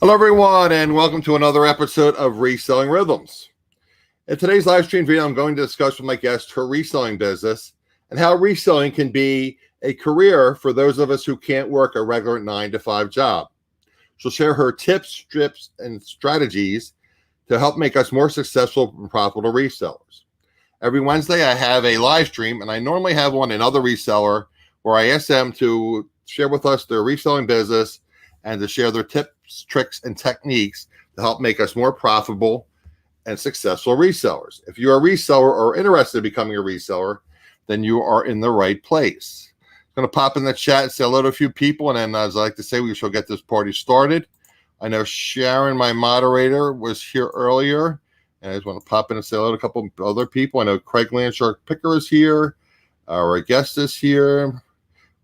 Hello, everyone, and welcome to another episode of Reselling Rhythms. In today's live stream video, I'm going to discuss with my guest her reselling business and how reselling can be a career for those of us who can't work a regular 9-to-5 job. She'll share her tips, tips, and strategies to help make us more successful and profitable resellers. Every Wednesday, I have a live stream, and I normally have one another reseller where I ask them to share with us their reselling business and to share their tips, tricks, and techniques to help make us more profitable and successful resellers. If you're a reseller or interested in becoming a reseller, then you are in the right place. I'm going to pop in the chat and say hello to a few people, and then as I like to say, we shall get this party started. I know Sharon, my moderator, was here earlier, and I just want to pop in and say hello to a couple of other people. I know Craig Landshark Picker is here. Our guest is here.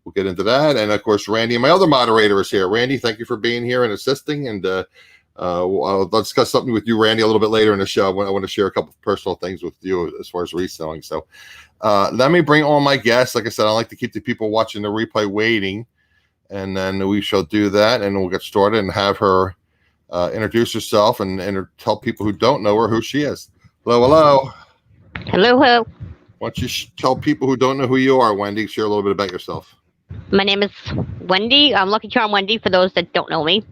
We'll get into that. And of course, Randy, my other moderator, is here. Randy, thank you for being here and assisting. And I'll discuss something with you, Randy, a little bit later in the show. I want to share a couple of personal things with you as far as reselling. So let me bring on my guests. Like I said, I like to keep the people watching the replay waiting. And then we shall do that. And we'll get started and have her introduce herself and tell people who don't know her who she is. Hello, hello. Hello, hello. Why don't you tell people who don't know who you are, Wendy, share a little bit about yourself. My name is Wendy. I'm LuckyCharm WenDee for those that don't know me.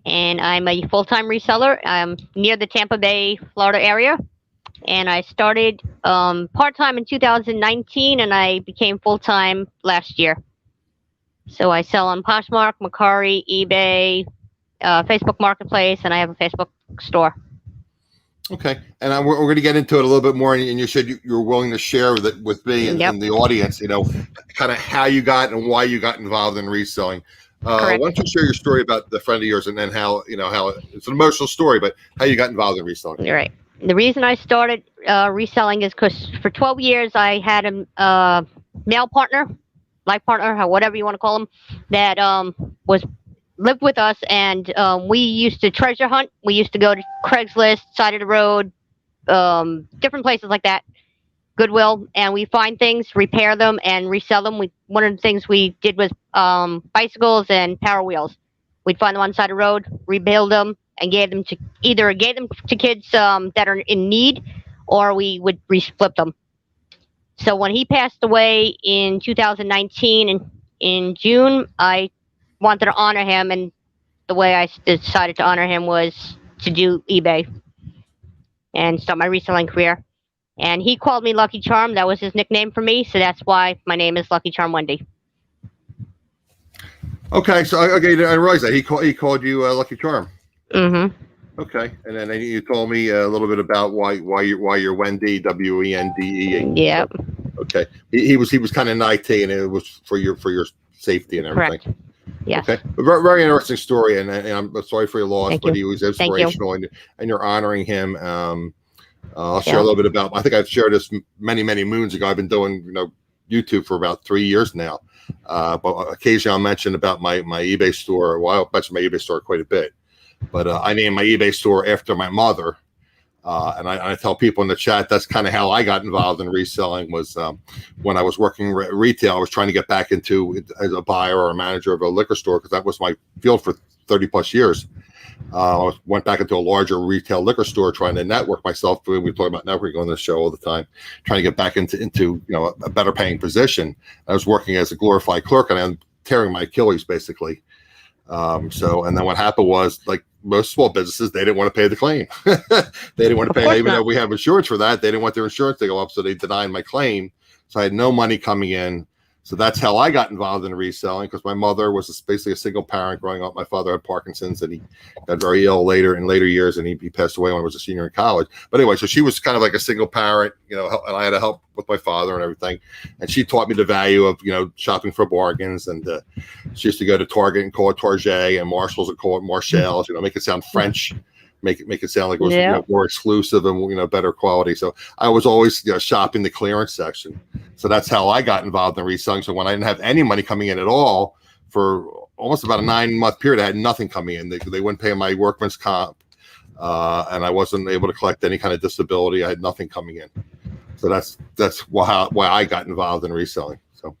And I'm a full-time reseller. I'm near the Tampa Bay, Florida area. And I started part-time in 2019, and I became full-time last year. So I sell on Poshmark, Mercari, eBay, Facebook Marketplace, and I have a Facebook store. Okay, and we're going to get into it a little bit more. And you said you're willing to share with me and, Yep. and the audience, kind of how you got and why you got involved in reselling. Why don't you share your story about the friend of yours, and then how it's an emotional story, but how you got involved in reselling. You're right. The reason I started reselling is because for 12 years I had a male partner, life partner, whatever you want to call him, that lived with us, and we used to treasure hunt. We used to go to Craigslist, side of the road, different places like that, Goodwill, and we find things, repair them, and resell them. One of the things we did was bicycles and power wheels. We'd find them on the side of the road, rebuild them, and gave them to kids that are in need, or we would flip them. So when he passed away in 2019, in June, I wanted to honor him, and the way I decided to honor him was to do eBay and start my reselling career. And he called me Lucky Charm. That was his nickname for me, so that's why my name is LuckyCharm WenDee. Okay, so I realized that he called you Lucky Charm. Mm-hmm. Okay, and then you told me a little bit about why you're Wendy, WENDE. Yep. Okay, he was kind of an IT, and it was for your safety and everything. Correct. Yes. Okay. Very, very interesting story, and I'm sorry for your loss, but he was inspirational, and you're honoring him. I'll share a little bit about. I think I've shared this many moons ago. I've been doing YouTube for about 3 years now, but occasionally I'll mention about my eBay store. Well, I'll mention my eBay store quite a bit, but I named my eBay store after my mother. And I tell people in the chat that's kind of how I got involved in reselling was when I was working retail. I was trying to get back into as a buyer or a manager of a liquor store because that was my field for 30 plus years. I went back into a larger retail liquor store trying to network myself. We talk about networking on this show all the time, trying to get back into a better paying position. I was working as a glorified clerk, and I'm tearing my Achilles basically. And then what happened was, like most small businesses, they didn't want to pay the claim. They didn't want to pay, even though we have insurance for that. They didn't want their insurance to go up, so they denied my claim. So I had no money coming in. So that's how I got involved in reselling, because my mother was basically a single parent growing up. My father had Parkinson's, and he got very ill in later years, and he passed away when I was a senior in college. But anyway, so she was kind of like a single parent, and I had to help with my father and everything. And she taught me the value of, shopping for bargains. And she used to go to Target and call it Target, and Marshalls and call it Marshalls, make it sound French. Make it sound like it was more exclusive and better quality. So I was always shopping the clearance section. So that's how I got involved in reselling. So when I didn't have any money coming in at all for almost about a 9-month period, I had nothing coming in. They wouldn't pay my workman's comp, and I wasn't able to collect any kind of disability. I had nothing coming in. So that's why I got involved in reselling. So,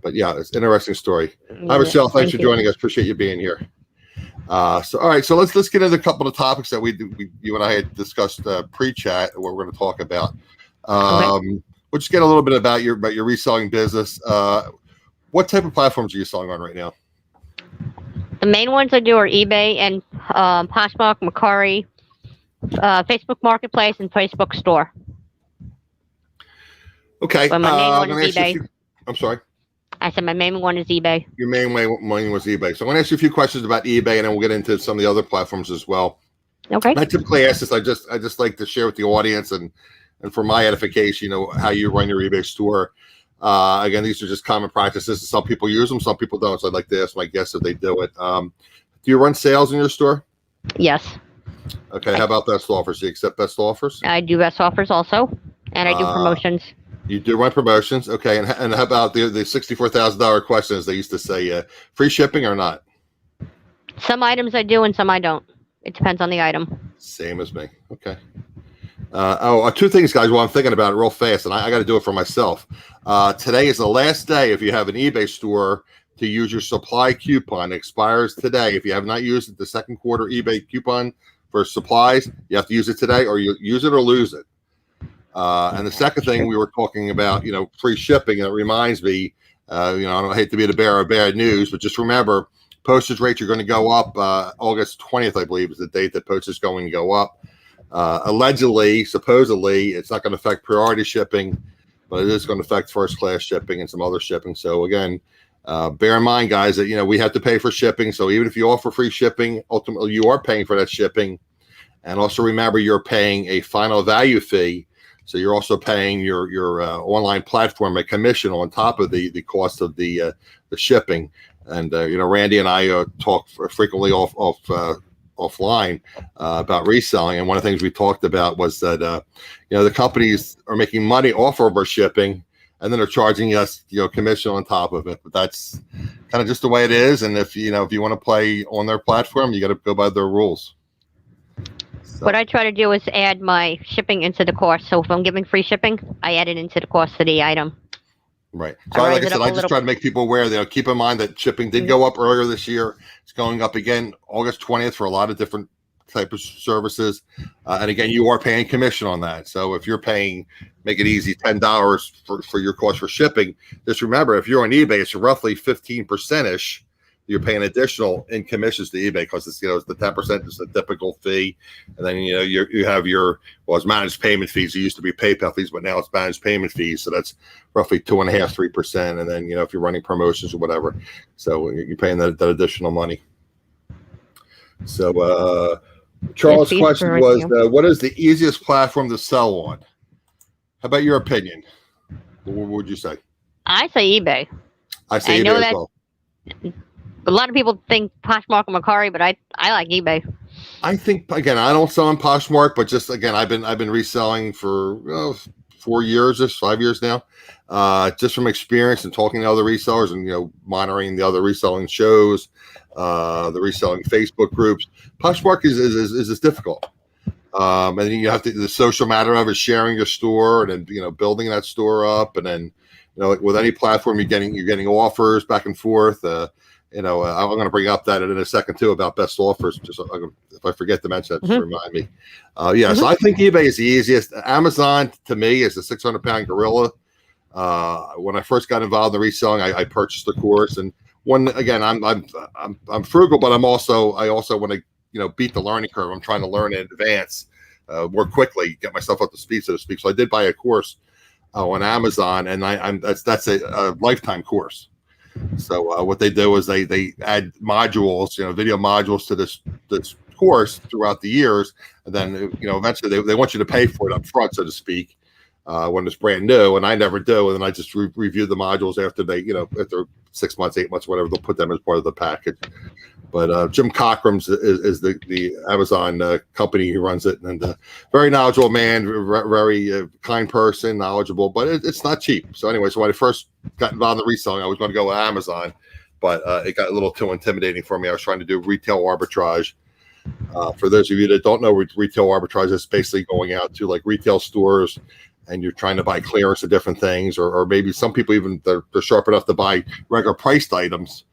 but yeah, it's an interesting story. Hi, Michelle. Thanks for joining us. Appreciate you being here. So all right, so let's get into a couple of topics that you and I had discussed pre-chat, what we're going to talk about. We'll just get a little bit about your reselling business. What type of platforms are you selling on right now? The main ones I do are eBay and Poshmark, Mercari, Facebook Marketplace, and Facebook Store. Okay. But my main one is eBay. I'm sorry. I said my main one is eBay. Your main one was eBay. So I'm going to ask you a few questions about eBay, and then we'll get into some of the other platforms as well. Okay. And I typically ask this. I just like to share with the audience and for my edification, how you run your eBay store. Again, these are just common practices. Some people use them, some people don't. So I'd like to ask my guests if they do it. Do you run sales in your store? Yes. Okay. How about best offers? Do you accept best offers? I do best offers also, and I do promotions. You do run promotions. Okay. And how about the $64,000 question, as they used to say, free shipping or not? Some items I do and some I don't. It depends on the item. Same as me. Okay. Two things, guys, while I'm thinking about it real fast, and I got to do it for myself. Today is the last day if you have an eBay store to use your supply coupon. It expires today. If you have not used it, the second quarter eBay coupon for supplies, you have to use it today, or you use it or lose it. And the second thing we were talking about, free shipping, and it reminds me, I don't hate to be the bearer of bad news, but just remember, postage rates are going to go up. August 20th, I believe, is the date that postage is going to go up. Allegedly, supposedly, it's not going to affect priority shipping, but it is going to affect first class shipping and some other shipping. So again, bear in mind, guys, that we have to pay for shipping. So even if you offer free shipping, ultimately you are paying for that shipping. And also remember, you're paying a final value fee. So you're also paying your online platform a commission on top of the cost of the shipping. And Randy and I talk frequently offline about reselling, and one of the things we talked about was that the companies are making money off of our shipping, and then they're charging us commission on top of it. But that's kind of just the way it is. And if you want to play on their platform, you got to go by their rules. So. What I try to do is add my shipping into the cost. So if I'm giving free shipping, I add it into the cost of the item. Right. So like I said, I just try to make people aware that keep in mind that shipping did go up earlier this year. It's going up again August 20th for a lot of different type of services. And again, you are paying commission on that. So if you're paying, make it easy, $10 for your cost for shipping, just remember, if you're on eBay, it's roughly 15%-ish. You're paying additional in commissions to eBay because it's it's the 10% is the typical fee, and then you have it's managed payment fees. It used to be PayPal fees, but now it's managed payment fees. So that's roughly 2.5-3%. And then if you're running promotions or whatever, so you're paying that additional money. So Charles' question was, what is the easiest platform to sell on? How about your opinion? What would you say? I say eBay. I say eBay as well. A lot of people think Poshmark and Mercari, but I like eBay. I think, again, I don't sell on Poshmark, but just again, I've been reselling for 5 years now. Just from experience and talking to other resellers and monitoring the other reselling shows, the reselling Facebook groups. Poshmark is difficult. And then you have the social matter of it, sharing your store and then building that store up, and then like with any platform, you're getting offers back and forth. I'm going to bring up that in a second too about best offers. Just if I forget to mention that, just remind me. So I think eBay is the easiest. Amazon to me is a 600-pound gorilla. When I first got involved in reselling, I purchased the course, and I'm frugal, but I also want to beat the learning curve. I'm trying to learn in advance more quickly, get myself up to speed, so to speak. So I did buy a course on Amazon, and that's a lifetime course. So what they do is they add modules, video modules to this course throughout the years, and then eventually they want you to pay for it up front, so to speak, when it's brand new. And I never do, and then I just review the modules after after 6 months, 8 months, whatever. They'll put them as part of the package. But Jim Cockrum's is the Amazon company who runs it, and very knowledgeable man, very kind person, knowledgeable, but it's not cheap. So anyway, so when I first got involved in the reselling, I was going to go with Amazon, but it got a little too intimidating for me. I was trying to do retail arbitrage. For those of you that don't know, retail arbitrage is basically going out to like retail stores, and you're trying to buy clearance of different things, or maybe some people even they're sharp enough to buy regular priced items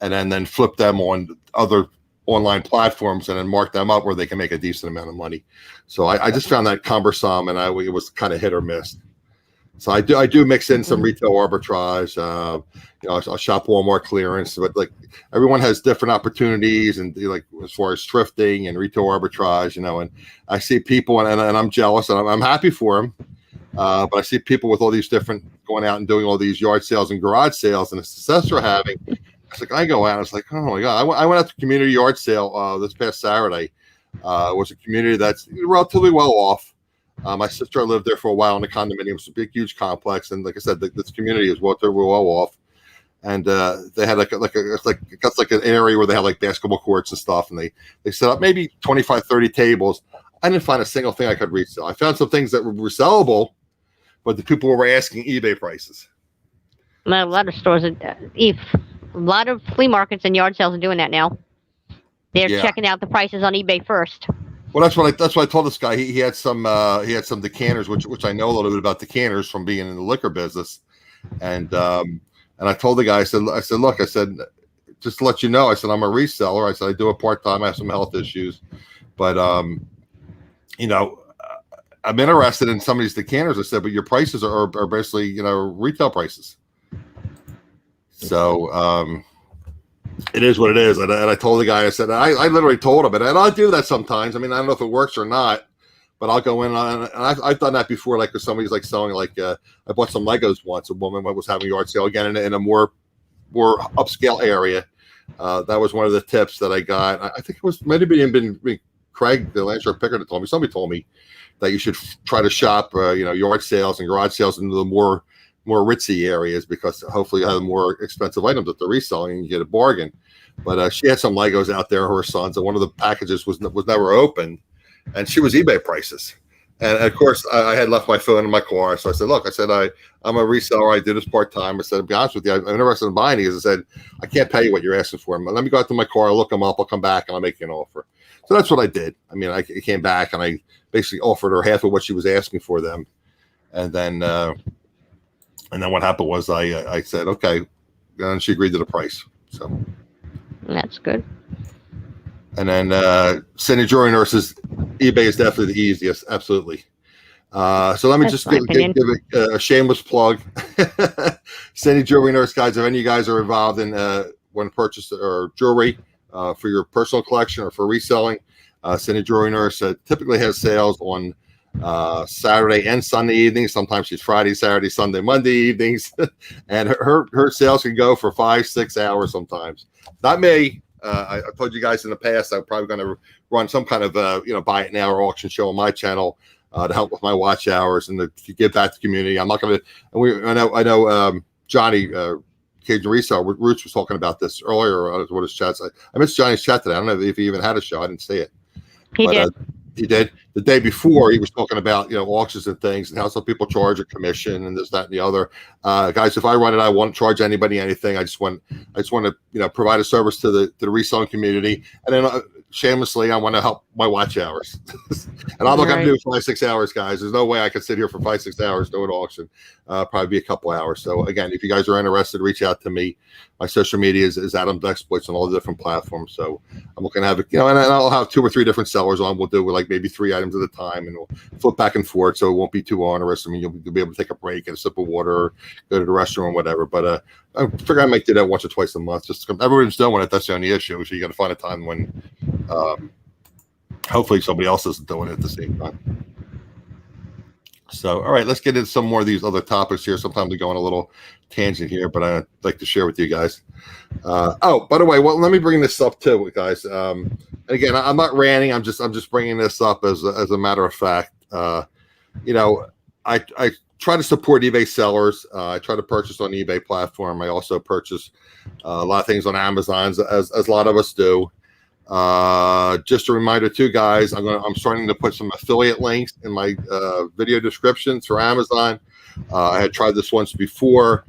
and then flip them on other online platforms and then mark them up where they can make a decent amount of money. So I just found that cumbersome, and it was kind of hit or miss. So I do mix in some retail arbitrage. I'll shop Walmart clearance, but like everyone has different opportunities, and like as far as thrifting and retail arbitrage, and I see people and I'm jealous, and I'm happy for them. But I see people with all these different going out and doing all these yard sales and garage sales and the success they're having. It's like I go out, it's like, oh my God, I went out to community yard sale this past Saturday. It was a community that's relatively well off. My sister lived there for a while in the condominium. It's a big, huge complex, and like I said, this community is well off. And they had like an area where they had like basketball courts and stuff, and they set up maybe 25, 30 tables. I didn't find a single thing I could resell. I found some things that were resellable, but the people were asking eBay prices. A lot of stores, a lot of flea markets and yard sales are doing that now. They're checking out the prices on eBay first. Well, that's what I told this guy. He had some decanters, which I know a little bit about decanters from being in the liquor business, and I told the guy, I said, look, I said, just to let you know, I said, I'm a reseller. I said, I do it part-time. I have some health issues, but I'm interested in some of these decanters. I said, but your prices are basically, retail prices. So, it is what it is. And I told the guy, I said, I literally told him, and I do that sometimes. I mean, I don't know if it works or not, but I'll go in and I've done that before. Like if somebody's like selling, like I bought some Legos once. A woman was having a yard sale again in a more upscale area. That was one of the tips that I got. I think it was maybe even been Craig, the Landshark Picker, that told me. Somebody told me that you should try to shop, yard sales and garage sales into the more ritzy areas, because hopefully you have more expensive items that they're reselling and you get a bargain. But she had some Legos out there, her sons, and one of the packages was never open, and she was eBay prices. And of course, I had left my phone in my car, so I said, "Look, I'm a reseller. I do this part time." I said, "To be honest with you, I'm interested in buying these." I said, "I can't pay you what you're asking for. Let me go out to my car, I'll look them up, I'll come back, and I'll make you an offer." So that's what I did. I mean, I came back and I basically offered her half of what she was asking for them, and then what happened was I said, okay, and she agreed to the price. So that's good. And then sending jewelry nurses, eBay is definitely the easiest. Absolutely. So let me just give a shameless plug. Sending jewelry nurse, guys, if any of you guys are involved in when purchase or jewelry for your personal collection or for reselling, Sending jewelry nurse typically has sales on Saturday and Sunday evenings. Sometimes she's Friday, Saturday, Sunday, Monday evenings, and her sales can go for 5-6 hours sometimes. Not me. I told you guys in the past I'm probably going to run some kind of buy it now or auction show on my channel to help with my watch hours and to give back to the community. I'm not going to. I know Johnny Cajun Reseller Roots was talking about this earlier. What his chats? I missed Johnny's chat today. I don't know if he even had a show. I didn't see it. He did. He did. The day before, he was talking about auctions and things and how some people charge a commission and this, that, and the other. Guys, if I run it, I won't charge anybody anything. I just want to provide a service to the reselling community, and then shamelessly, I want to help my watch hours. And I'm not going to do 5-6 hours, guys. There's no way I could sit here for 5-6 hours doing auction. Probably be a couple hours. So again, if you guys are interested, reach out to me. My social media is AdamsExploits on all the different platforms. So I'm looking to have and I'll have 2 or 3 different sellers on. We'll do like maybe 3 items at a time, and we'll flip back and forth, so it won't be too onerous. I mean, you'll be able to take a break and a sip of water, or go to the restroom, or whatever. But I figure I might do that once or twice a month. Just everyone's doing it. That's the only issue. So you got to find a time when hopefully somebody else isn't doing it at the same time. So, all right, let's get into some more of these other topics here. Sometimes we go on a little tangent here, but I'd like to share with you guys. Oh, by the way, let me bring this up too, guys. And again, I'm not ranting. I'm just bringing this up as a matter of fact. I try to support eBay sellers. I try to purchase on the eBay platform. I also purchase a lot of things on Amazon, as a lot of us do. Just a reminder too, guys, I'm starting to put some affiliate links in my video descriptions for Amazon. I had tried this once before,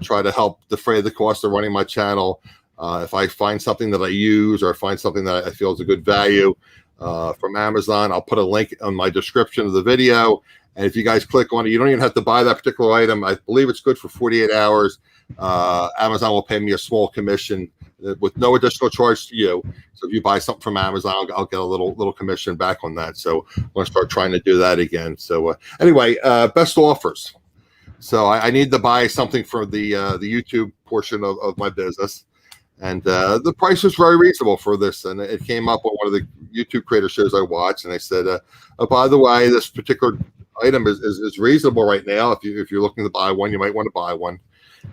try to help defray the cost of running my channel. If I find something that I use, or find something that I feel is a good value from Amazon, I'll put a link on my description of the video. And if you guys click on it, you don't even have to buy that particular item. I believe it's good for 48 hours. Amazon will pay me a small commission with no additional charge to you. So if you buy something from Amazon, I'll get a little commission back on that. So I'm going to start trying to do that again. So anyway, best offers. So I need to buy something for the YouTube portion of my business. And the price was very reasonable for this. And it came up on one of the YouTube creator shows I watched. And I said, oh, by the way, this particular item is reasonable right now. If you're looking to buy one, you might want to buy one.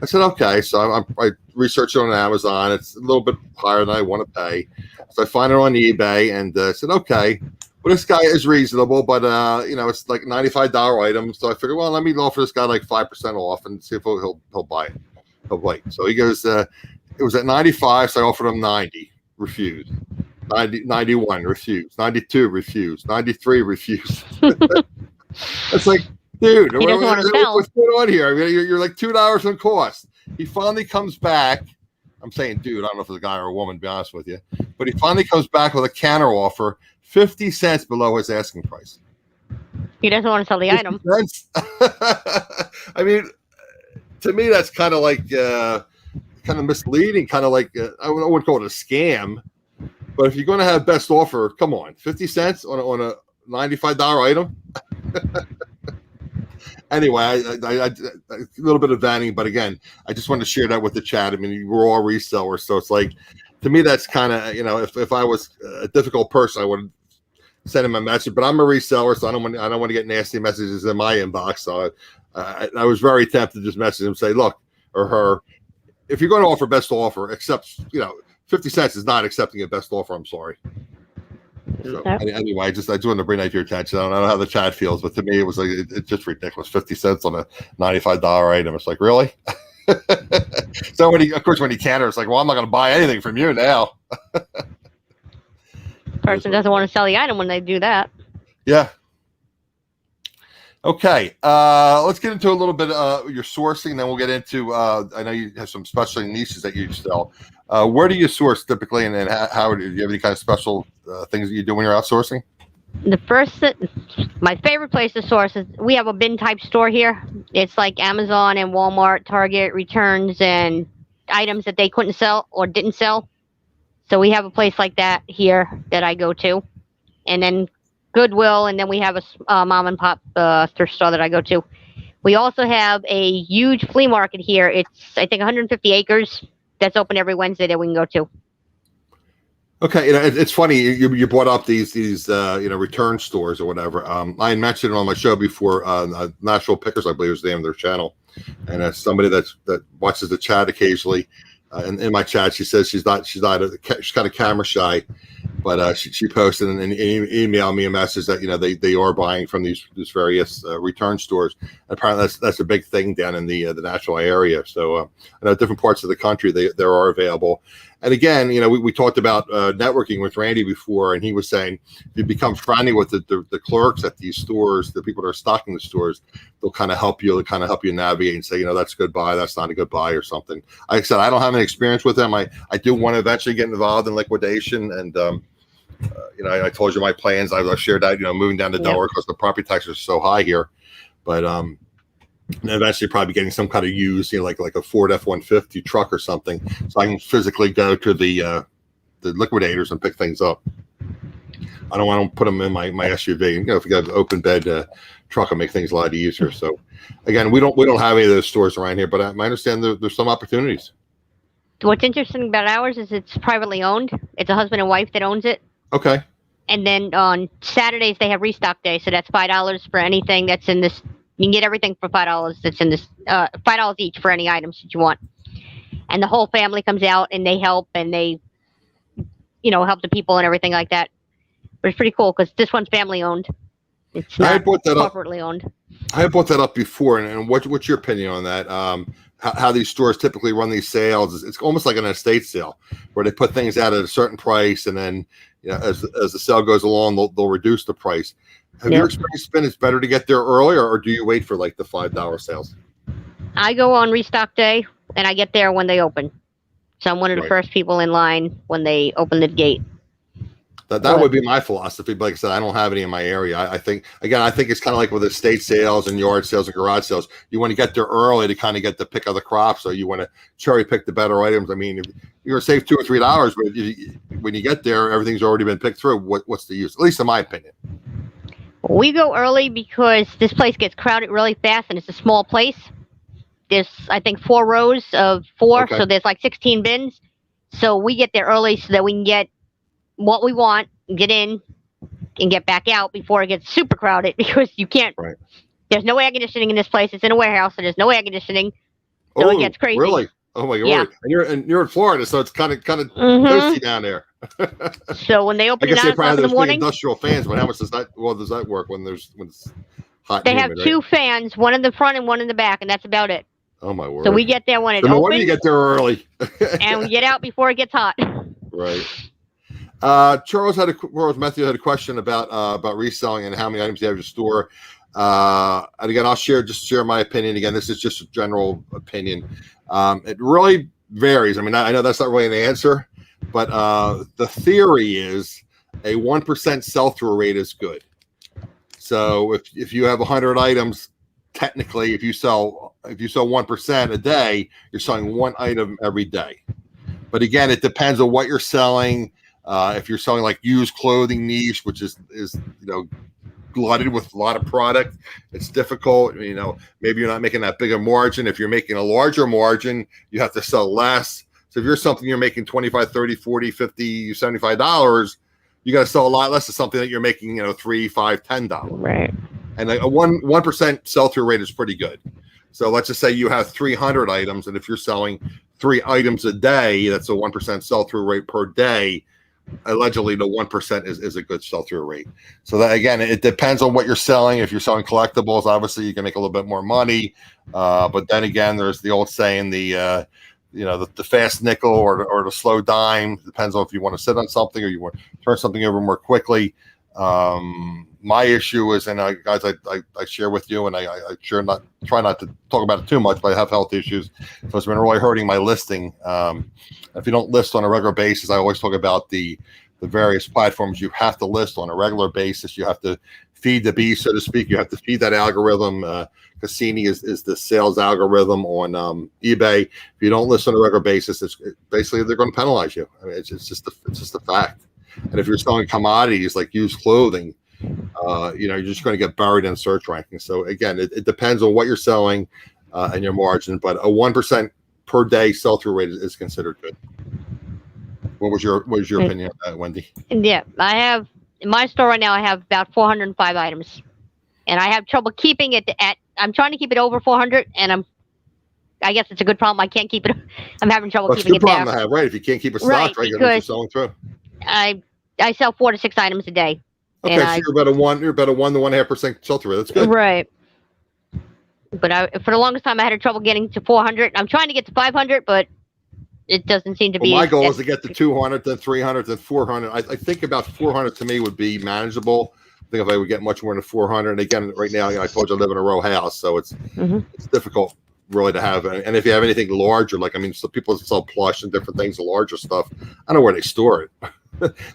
I said, okay. So I researched it on Amazon. It's a little bit higher than I want to pay. So I find it on eBay and said, okay, well, this guy is reasonable, but it's like $95 item. So I figured, well, let me offer this guy like 5% off and see if he'll buy it. He'll wait. So he goes, it was at 95, so I offered him 90, refused. 90, 91, refused. 92, refused. 93, refused. It's like, dude, what's going on here? I mean, you're like $2 on cost. He finally comes back. I'm saying, dude, I don't know if it's a guy or a woman, to be honest with you. But he finally comes back with a counter offer, 50 cents below his asking price. He doesn't want to sell the item. I mean, to me, that's kind of like kind of misleading, kind of like I wouldn't call it a scam. But if you're going to have best offer, come on, 50 cents on a $95 item. Anyway, I a little bit of vanning, but again, I just wanted to share that with the chat. I mean, we're all resellers, so it's like, to me, that's kind of, if I was a difficult person, I would send him a message. But I'm a reseller, so I don't want to get nasty messages in my inbox. So I was very tempted to just message him, say, look, or her, if you're going to offer best offer, accept 50 cents is not accepting a best offer. I'm sorry. So, anyway, I just wanted to bring that to your attention. I don't know how the chat feels, but to me, it was like it's just ridiculous. 50 cents on a $95 item. It's like, really? So when he canters, like, well, I'm not going to buy anything from you now. Person doesn't want to sell the item when they do that. Yeah. Okay. Let's get into a little bit of your sourcing. Then we'll get into. I know you have some special niches that you sell. Where do you source typically, and how do you have any kind of special things that you do when you're outsourcing? My favorite place to source is, we have a bin type store here. It's like Amazon and Walmart, Target returns and items that they couldn't sell or didn't sell. So we have a place like that here that I go to, and then Goodwill, and then we have a mom and pop thrift store that I go to. We also have a huge flea market here. It's, I think, 150 acres. That's open every Wednesday that we can go to. Okay, it's funny you brought up these return stores or whatever. I had mentioned it on my show before. National Pickers, I believe, is the name of their channel, and as somebody that watches the chat occasionally, in my chat, she says she's kind of camera shy, but she posted and emailed me a message that they are buying from these various return stores. Apparently, that's a big thing down in the Nashville area. So I know different parts of the country they are available. And again, we talked about networking with Randy before, and he was saying if you become friendly with the clerks at these stores, the people that are stocking the stores, they'll kind of help you. Navigate and say, that's a good buy, that's not a good buy, or something. Like I said, I don't have any experience with them. I do want to eventually get involved in liquidation, and I told you my plans. I shared that moving down to Delaware because the property taxes are so high here, but and eventually probably getting some kind of used, like a Ford F-150 truck or something, so I can physically go to the liquidators and pick things up. I don't want to put them in my SUV. If you got an open bed truck, it'll make things a lot easier. So again, we don't have any of those stores around here, but I understand there's some opportunities. What's interesting about ours is it's privately owned. It's a husband and wife that owns it. Okay. And then on Saturdays they have restock day, so that's $5 for anything that's in this. You can get everything for $5 that's in this, $5 each for any items that you want. And the whole family comes out and they help, and they, help the people and everything like that. But it's pretty cool because this one's family owned. It's not corporately owned. I brought that up before, and what's your opinion on that? How these stores typically run these sales? It's almost like an estate sale where they put things out at a certain price, and then as the sale goes along, they'll reduce the price. Have your experience been it's better to get there earlier, or do you wait for like the $5 sales? I go on restock day, and I get there when they open. So I'm one of the first people in line when they open the gate. That would be my philosophy. But like I said, I don't have any in my area. I think it's kind of like with estate sales and yard sales and garage sales. You want to get there early to kind of get the pick of the crop. So you want to cherry pick the better items. I mean, if you're going to save $2 or $3, but when you get there, everything's already been picked through. What's the use? At least in my opinion. We go early because this place gets crowded really fast, and it's a small place. There's, I think, 4 rows of 4, so there's like 16 bins. So we get there early so that we can get what we want, get in, and get back out before it gets super crowded, because you can't. Right. There's no air conditioning in this place. It's in a warehouse, so there's no air conditioning. So it gets crazy. Really? Oh my God! Yeah. And you're in Florida, so it's kind of toasty down there. So when they open I guess it in the morning, industrial fans. But how much does that work when it's hot? They have 2 fans, one in the front and one in the back, and that's about it. Oh my word! So we get there when it opens. No wonder you get there early. And we get out before it gets hot. Right. Matthew had a question about reselling and how many items you have in your store. And again, I'll share my opinion. Again, this is just a general opinion. It really varies. I mean, I know that's not really an answer, but the theory is a 1% sell-through rate is good. So if you have 100 items, technically, if you sell 1% a day, you're selling 1 item every day. But again, it depends on what you're selling. If you're selling like used clothing niche, which is glutted with a lot of product, it's difficult. Maybe you're not making that big a margin. If you're making a larger margin, you have to sell less. So if you're something you're making $25, $30, $40, $50, $75, you got to sell a lot less of something that you're making, $3, $5, $10. Right. And a 1% sell-through rate is pretty good. So let's just say you have 300 items, and if you're selling 3 items a day, that's a 1% sell-through rate per day. Allegedly, the 1% is a good sell-through rate. So that, again, it depends on what you're selling. If you're selling collectibles, obviously you can make a little bit more money. But then again, there's the old saying, the fast nickel or the slow dime. Depends on if you want to sit on something or you want to turn something over more quickly. My issue is, and guys, I share with you, and I try not to talk about it too much, but I have health issues, so it's been really hurting my listing. If you don't list on a regular basis, I always talk about the various platforms you have to list on a regular basis. You have to feed the beast, so to speak. You have to feed that algorithm. Cassini is the sales algorithm on eBay. If you don't list on a regular basis, it's basically they're going to penalize you. I mean, it's just a fact. And if you're selling commodities like used clothing, you're just going to get buried in search rankings. So again, it depends on what you're selling and your margin, but a 1% per day sell-through rate is considered good. What was your opinion on that, Wendy? Yeah, I have in my store right now. I have about 405 items, and I have trouble keeping it I'm trying to keep it over 400, and I guess it's a good problem. I can't keep it. I'm having trouble keeping it there. That's a good problem to have, right? If you can't keep it stocked, right? You're selling through. I sell 4 to 6 items a day. Okay, so you're about a 1 to 1.5% sell-through rate. That's good, right? But for the longest time, I had trouble getting to 400. I'm trying to get to 500, but it doesn't seem to be. My goal is to get to 200, then 300, then 400. I think about 400 to me would be manageable. I think if I would get much more than 400, and again, right now, I told you I live in a row house, so it's difficult really to have. And if you have anything larger, so people sell plush and different things, the larger stuff, I don't know where they store it.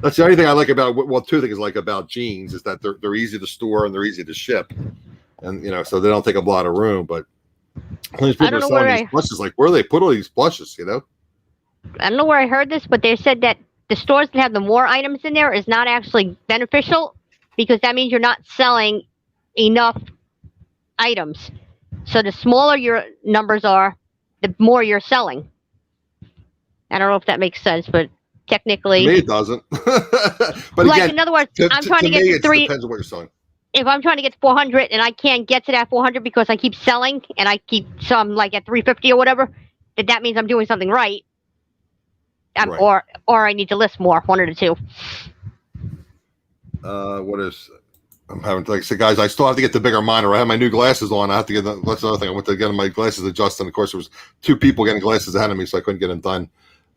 That's the only thing I like about, well, 2 things I like about jeans is that they're easy to store and they're easy to ship, and so they don't take up a lot of room. But these people are selling these plushes, like where do they put all these plushes? I don't know where I heard this, but they said that the stores that have the more items in there is not actually beneficial, because that means you're not selling enough items. So the smaller your numbers are, the more you're selling. I don't know if that makes sense, but technically, to me it doesn't. But like, again, in other words, I'm trying to get to 3. Depends on what you're selling. If I'm trying to get to 400 and I can't get to that 400 because I keep selling and I keep some like at 350 or whatever, that means I'm doing something right. Right. Or I need to list more, 1 or 2. What is? I'm having, like I said, guys, I still have to get the bigger monitor. I have my new glasses on. I have to get that's another thing. I went to get my glasses adjusted. And of course, there was 2 people getting glasses ahead of me, so I couldn't get them done.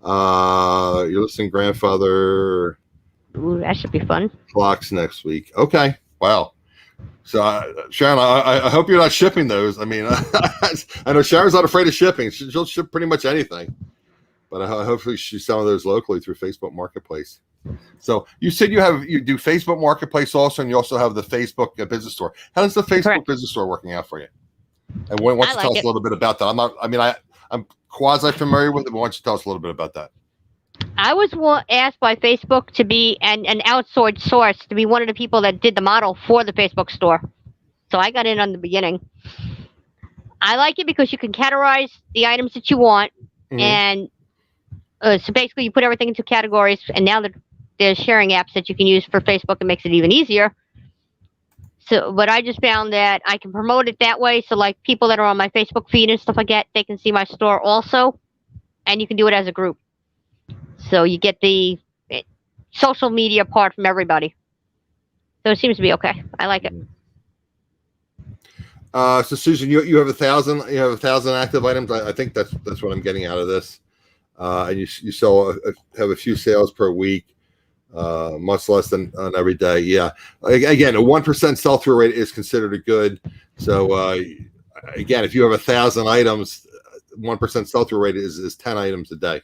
You're listening, grandfather. Ooh, that should be fun. Clocks next week. Okay. Wow. So Sharon, I hope you're not shipping those. I mean, I know Sharon's not afraid of shipping. She'll ship pretty much anything. But hopefully she's selling those locally through Facebook Marketplace. So you said you do Facebook Marketplace also, and you also have the Facebook business store. How does the Facebook business store working out for you? And why don't you tell us a little bit about that? I'm quasi familiar with it, but why don't you tell us a little bit about that? I was asked by Facebook to be an outsourced source, to be one of the people that did the model for the Facebook store. So I got in on the beginning. I like it because you can categorize the items that you want. And so basically you put everything into categories, and now there's sharing apps that you can use for Facebook. It makes it even easier. So, but I just found that I can promote it that way. So like people that are on my Facebook feed and stuff like that, they can see my store also, and you can do it as a group. So you get the social media part from everybody. So it seems to be okay. I like it. So Susan, you have 1,000. You have 1,000 active items. I think that's what I'm getting out of this. And you have a few sales per week, much less than on every day. Yeah. Again, a 1% sell-through rate is considered a good. So again, if you have 1,000 items, 1% sell-through rate is 10 items a day.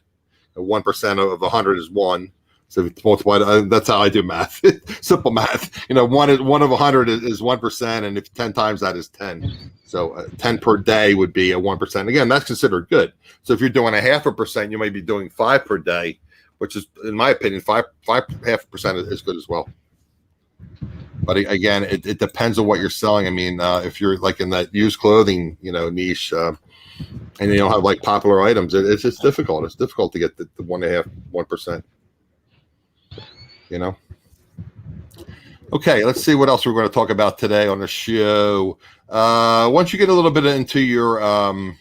1% of 100 is 1. So if it's multiplied, that's how I do math. Simple math. One of 100 is 1%, and if 10 times that is 10. So 10 per day would be a 1%. Again, that's considered good. So if you're doing 0.5%, you may be doing 5 per day, which is, in my opinion, 0.5% is good as well. But again, it depends on what you're selling. I mean, if you're like in that used clothing, niche, and you don't have like popular items, it's just difficult. It's difficult to get the 1%. Okay, let's see what else we're going to talk about today on the show. Once you get a little bit into your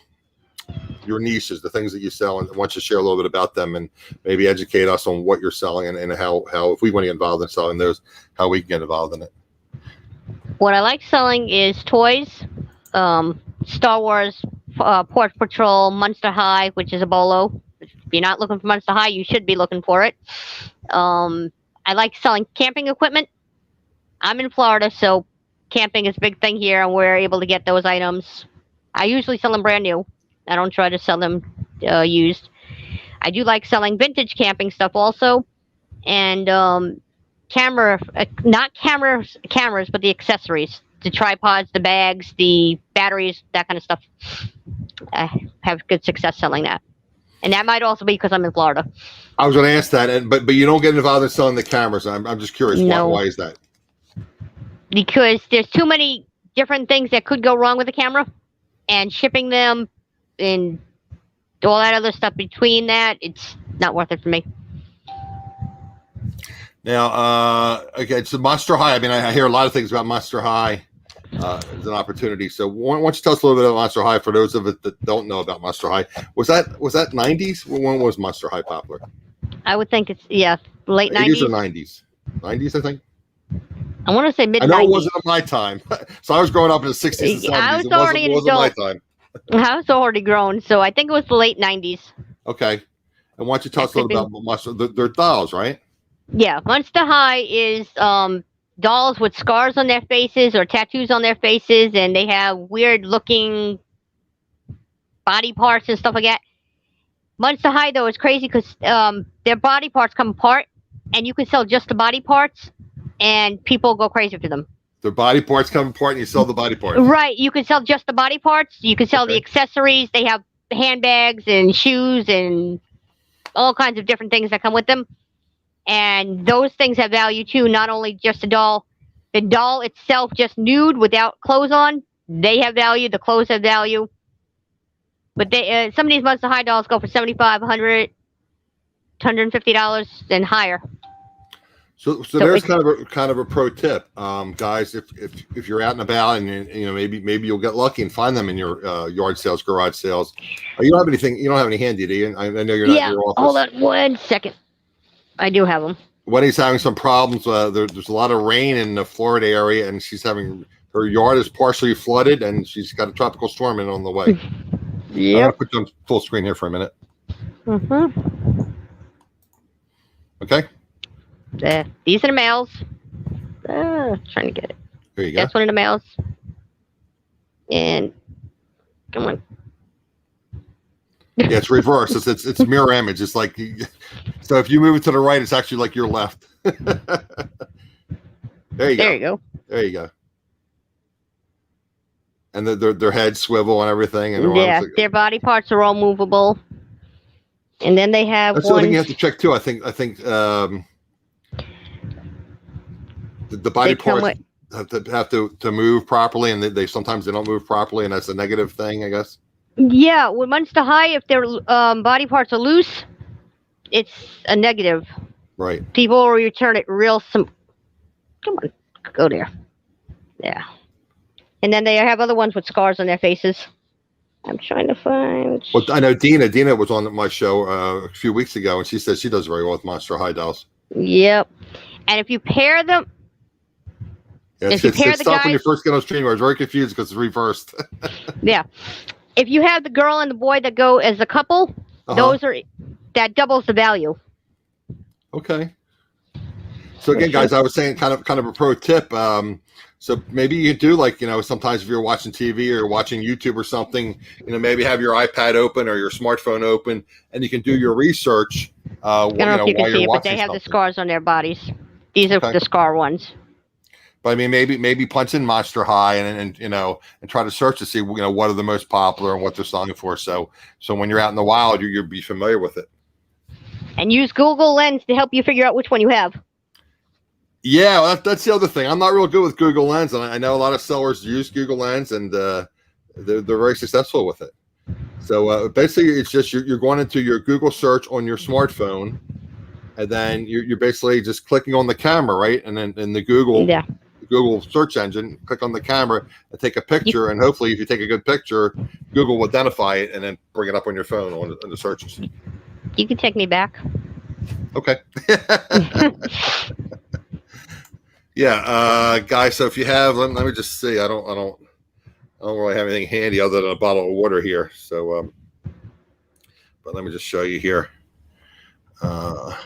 niches, the things that you sell, and once you share a little bit about them, and maybe educate us on what you're selling and how if we want to get involved in selling those, how we can get involved in it. What I like selling is toys, Star Wars, Paw Patrol, Monster High, which is a bolo. If you're not looking for Monster High, you should be looking for it. I like selling camping equipment. I'm in Florida, so camping is a big thing here, and we're able to get those items. I usually sell them brand new. I don't try to sell them used. I do like selling vintage camping stuff also, and cameras, but the accessories, the tripods, the bags, the batteries, that kind of stuff. I have good success selling that. And that might also be because I'm in Florida. I was going to ask that, but you don't get involved in selling the cameras. I'm just curious. No. Why is that? Because there's too many different things that could go wrong with the camera, and shipping them and all that other stuff between that, it's not worth it for me. Now, okay, so Monster High. I mean, I hear a lot of things about Monster High as an opportunity. So why don't you tell us a little bit about Monster High for those of us that don't know about Monster High? Was that 90s? When was Monster High popular? I would think it's late 90s. 80s or 90s? 90s, I think. I want to say mid-90s. I know it wasn't in my time. So I was growing up in the 60s and 70s. I was already an adult. My time. I was already grown, so I think it was the late 90s. Okay. And why don't you tell us a little about Monster? They're dolls, right? Yeah. Monster High is dolls with scars on their faces or tattoos on their faces, and they have weird-looking body parts and stuff like that. Monster High, though, is crazy because their body parts come apart, and you can sell just the body parts, and people go crazy for them. Their body parts come apart, and you sell the body parts. Right. You can sell just the body parts. You can sell the accessories. They have handbags and shoes and all kinds of different things that come with them. And those things have value, too, not only just the doll. The doll itself, just nude without clothes on, they have value. The clothes have value. But they some of these Monster High dolls go for $75, $100, $150 and higher. So there's kind of a pro tip, guys. If you're out and about and maybe you'll get lucky and find them in your yard sales, garage sales. You don't have anything. You don't have any handy, do you? I know you're not in your office. Hold on 1 second. I do have them. Wendy's having some problems. There's a lot of rain in the Florida area, and she's having her yard is partially flooded, and she's got a tropical storm on the way. Yeah. I'm gonna put you on full screen here for a minute. Mm-hmm. Okay. These are the males. Trying to get it. There you go. That's one of the males. And come on. Yeah, it's reverse. It's mirror image. It's like, so if you move it to the right, it's actually like your left. There you go. There you go. And their heads swivel and everything. And their body parts are all movable. And then they have that's something you have to check too. I think the body parts have to move properly, and they sometimes they don't move properly, and that's a negative thing, I guess. Yeah, with Monster High, if their body parts are loose, it's a negative. Right. People will return it real Come on, go there. Yeah. And then they have other ones with scars on their faces. I'm trying to find. Well, I know Dina was on my show a few weeks ago, and she said she does very well with Monster High dolls. Yep. And if you pair them. Yeah, it's tough when you first get on stream. I was very confused because it's reversed. Yeah. If you have the girl and the boy that go as a couple, that doubles the value. Okay. So again, guys, I was saying kind of a pro tip. So maybe you do sometimes if you're watching TV or watching YouTube or something, maybe have your iPad open or your smartphone open, and you can do your research. I don't know if you can see it, but they have the scars on their bodies. These are the scar ones. But I mean, maybe punch in Monster High and try to search to see what are the most popular and what they're selling for. So when you're out in the wild, you'll be familiar with it. And use Google Lens to help you figure out which one you have. Yeah, well, that's the other thing. I'm not real good with Google Lens, and I know a lot of sellers use Google Lens, and they're very successful with it. So basically, it's just you're going into your Google search on your smartphone, and then you're basically just clicking on the camera, right? And then in the Google search engine, click on the camera and take a picture, and hopefully, if you take a good picture, Google will identify it and then bring it up on your phone on the searches. You can take me back. Okay. Yeah, guys. So if you have, let me just see. I don't really have anything handy other than a bottle of water here. So, but let me just show you here. If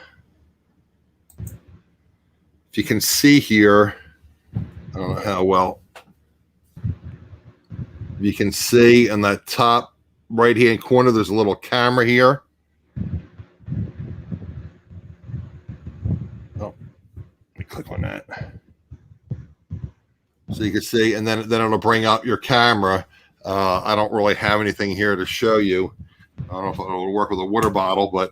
you can see here, I don't know how well you can see in that top right-hand corner. There's a little camera here. Click on that so you can see, and then it'll bring up your camera. I don't really have anything here to show you. I don't know if it'll work with a water bottle, but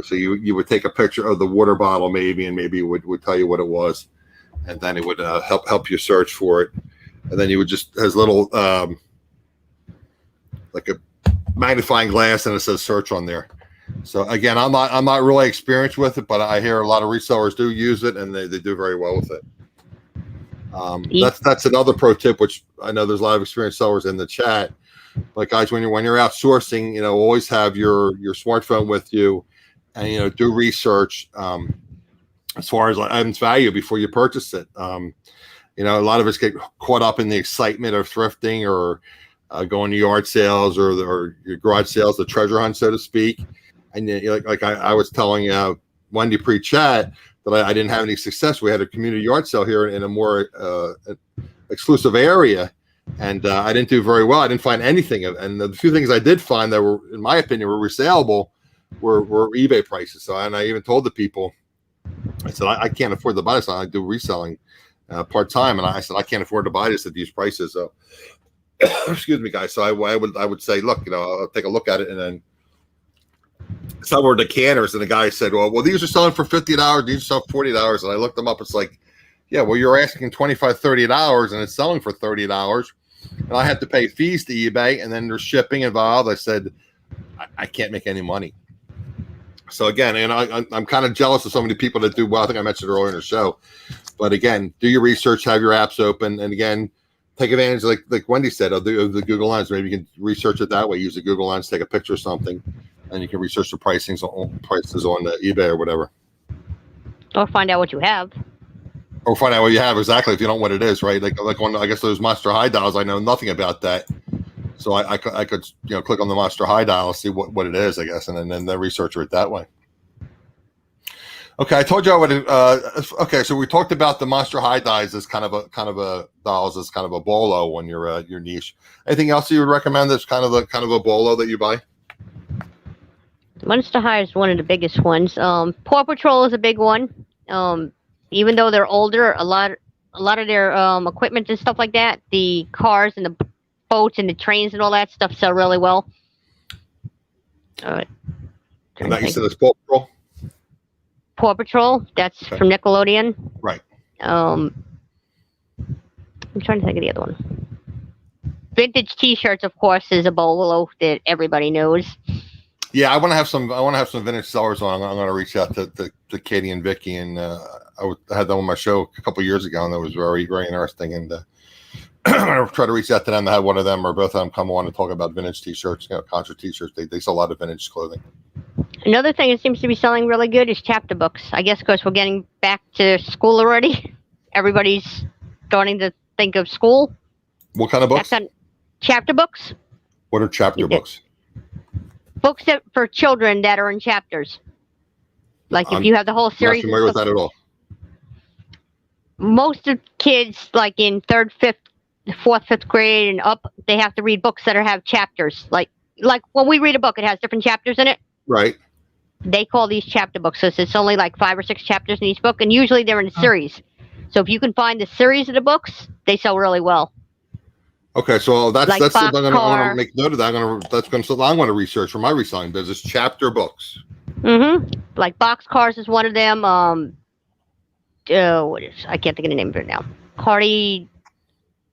so you would take a picture of the water bottle maybe, and maybe it would tell you what it was, and then it would help you search for it, and then you would just has little like a magnifying glass, and it says search on there. So again, I'm not really experienced with it, but I hear a lot of resellers do use it, and they do very well with it. That's another pro tip, which I know there's a lot of experienced sellers in the chat. But guys, when you're out sourcing, always have your smartphone with you, and do research as far as items value before you purchase it. A lot of us get caught up in the excitement of thrifting or going to yard sales or your garage sales, the treasure hunt, so to speak. And like I was telling Wendy pre-chat that I didn't have any success. We had a community yard sale here in a more exclusive area, and I didn't do very well. I didn't find anything. And the few things I did find that were, in my opinion, were resaleable were eBay prices. So, and I even told the people, I said, I can't afford to buy this. I do reselling part-time. And I said, I can't afford to buy this at these prices. So, excuse me, guys. So I would say, look, I'll take a look at it, and then some were decanters, and the guy said, well, these are selling for $50, these are selling for $40. And I looked them up. It's like, yeah, well, you're asking $25, $30, and it's selling for $30. And I have to pay fees to eBay, and then there's shipping involved. I said, I can't make any money. So again, and I'm kind of jealous of so many people that do well. I think I mentioned earlier in the show. But again, do your research, have your apps open, and again, take advantage, like Wendy said, of the Google Lens. Maybe you can research it that way. Use the Google Lens, take a picture of something, and you can research the prices on eBay or whatever. Or find out what you have. Or find out what you have, exactly, if you don't know what it is, right? Like on, I guess those Monster High dials, I know nothing about that. So I could click on the Monster High dial and see what it is, I guess, and then research it that way. Okay, I told you I would. Okay, so we talked about the Monster High dies as kind of a dolls as kind of a bolo on your niche. Anything else you would recommend that's kind of a bolo that you buy? Monster High is one of the biggest ones. Paw Patrol is a big one. Even though they're older, a lot of their equipment and stuff like that, the cars and the boats and the trains and all that stuff sell really well. And that you said is Paw Patrol? Paw Patrol, that's okay. From Nickelodeon. Right. I'm trying to think of the other one. Vintage T-shirts, of course, is a bolo that everybody knows. Yeah, I want to have some vintage sellers on. I'm going to reach out to Katie and Vicky, and I had them on my show a couple of years ago, and that was very, very interesting. And I'm going to try to reach out to them to have one of them or both of them come on and talk about vintage T-shirts, concert T-shirts. They sell a lot of vintage clothing. Another thing that seems to be selling really good is chapter books. I guess because we're getting back to school already. Everybody's starting to think of school. What kind of books? Chapter books. What are chapter books? Books for children that are in chapters. Like if you have the whole series. I'm not familiar with that at all. Most of kids, like in 3rd, 5th, 4th, 5th grade and up, they have to read books that have chapters. Like when we read a book, it has different chapters in it. Right. They call these chapter books. So it's only like 5 or 6 chapters in each book, and usually they're in a series. So if you can find the series of the books, they sell really well. Okay, so that's I'm going to make note of that. I'm going to research for my reselling business. Chapter books. Mm-hmm. Like Boxcars is one of them. What is? I can't think of the name of it now. Hardy.